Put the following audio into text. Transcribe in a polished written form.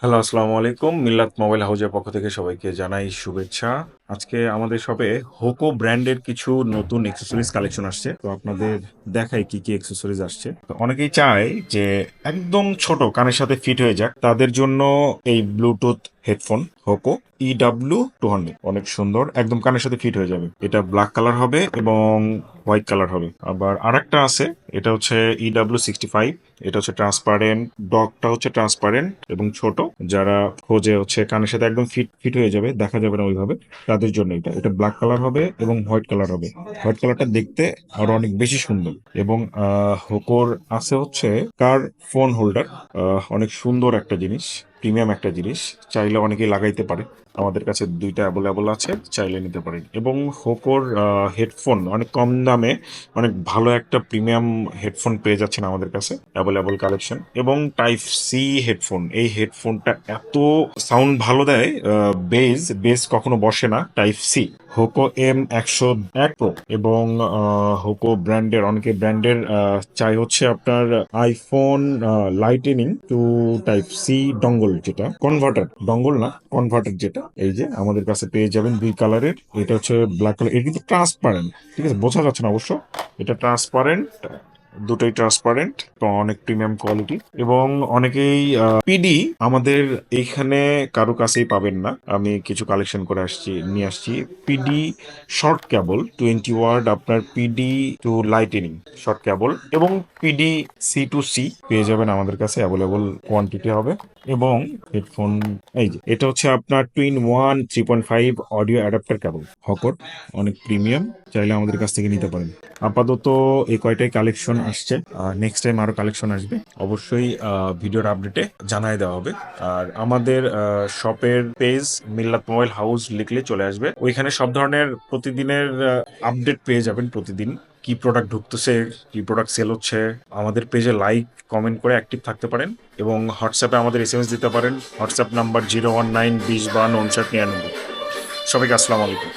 Hello, আসসালামু আলাইকুম। মিল্লাত mobile হাউজের পক্ষ থেকে সবাইকে জানাই শুভেচ্ছা। আজকে আমাদের শপে হোকো ব্র্যান্ডের কিছু নতুন অ্যাক্সেসরিজ কালেকশন আসছে। তো আপনাদের দেখাই কি কি অ্যাক্সেসরিজ আসছে। তো অনেকেই চায় যে একদম ছোট কানের সাথে ফিট হয়ে যাক, তাদের জন্য এই ব্লুটুথ হেডফোন হোকো EW200 অনেক সুন্দর, একদম কানের সাথে ফিট হয়ে যাবে। এটা ব্ল্যাক কালার হবে এবং হোয়াইট কালার হবে। আবার আরেকটা আছে, এটা হচ্ছে EW65। এটা হচ্ছে ট্রান্সপারেন্ট, ডগটা হচ্ছে ট্রান্সপারেন্ট এবং ছোট। যারা খোঁজে হচ্ছে কানের সাথে একদম ফিট ফিট হয়ে যাবে, দেখা যাবে না ওইভাবে, তাদের জন্য এটা এটা ব্ল্যাক কালার হবে এবং হোয়াইট কালার হবে। হোয়াইট কালারটা দেখতে আরো অনেক বেশি সুন্দর। এবং হোকোর আছে হচ্ছে কার ফোন হোল্ডার, অনেক সুন্দর একটা জিনিস, প্রিমিয়াম একটা জিনিস। চাইলে অনেকেই লাগাইতে পারে। আমাদের কাছে দুইটা অ্যাভেলেবল আছে, চাইলে নিতে পারেন। এবং হোকোর হেডফোন অনেক কম দামে অনেক ভালো একটা প্রিমিয়াম হেডফোন পেয়ে যাচ্ছেন আমাদের কাছে, অ্যাভেলেবল কালেকশন। এবং টাইপ সি হেডফোন, এই হেডফোনটা এত সাউন্ড ভালো দেয়, বেস বেস কখনো বসে না। Type C Hoco M101 pro এবং হোকো ব্র্যান্ডের, অনেকে ব্র্যান্ডের চাই হচ্ছে আপনার iPhone lightning to type C dongle, যেটা কনভার্টার ডঙ্গল না, কনভার্টার, যেটা এই যে আমাদের কাছে পেয়ে যাবেন দুই কালারের। এটা হচ্ছে ব্ল্যাক কালার, এটা কিন্তু ট্রান্সপারেন্ট, ঠিক আছে, বোঝা যাচ্ছে না অবশ্য। এটা ট্রান্সপারেন্ট, দুটোই ট্রান্সপারেন্ট, তো অনেক প্রিমিয়াম কোয়ালিটি। এবং অনেকেই পিডি আমাদের এইখানে কারো কাছেই পাবেন না, আমি কিছু কালেকশন করে নিয়ে আসছি। পিডি শর্ট কেবল 20 ওয়াট, আপনার পিডি টু লাইটেনিং শর্ট কেবল, এবং পিডি C to C পেয়ে যাবেন আমাদের কাছে, অ্যাভেলেবল কোয়ান্টিটি হবে। এবং হেডফোন, এই যে এটা হচ্ছে আপনার টুইন 1 3.5 অডিও অ্যাডাপ্টার কেবল হকর, অনেক প্রিমিয়াম, চাইলে আমাদের কাছ থেকে নিতে পারেন। আপাতত এই কয়টাই কালেকশন আসছে, নেক্সট টাইম আরো কালেকশন আসবে, অবশ্যই ভিডিওর আপডেটে জানাই দেওয়া হবে। আর আমাদের শপের পেজ মিল্লাত মোবাইল হাউস লিখলে চলে আসবে, ওইখানে সব ধরনের প্রতিদিনের আপডেট পেয়ে যাবেন। প্রতিদিন কি প্রোডাক্ট ঢুকতেছে, কি প্রোডাক্ট সেল হচ্ছে। আমাদের পেজে লাইক কমেন্ট করে অ্যাক্টিভ থাকতে পারেন এবং হোয়াটসঅ্যাপে আমাদের SMS দিতে পারেন। WhatsApp number 019 20 52 59 99। সবাইকে আসসালামু আলাইকুম।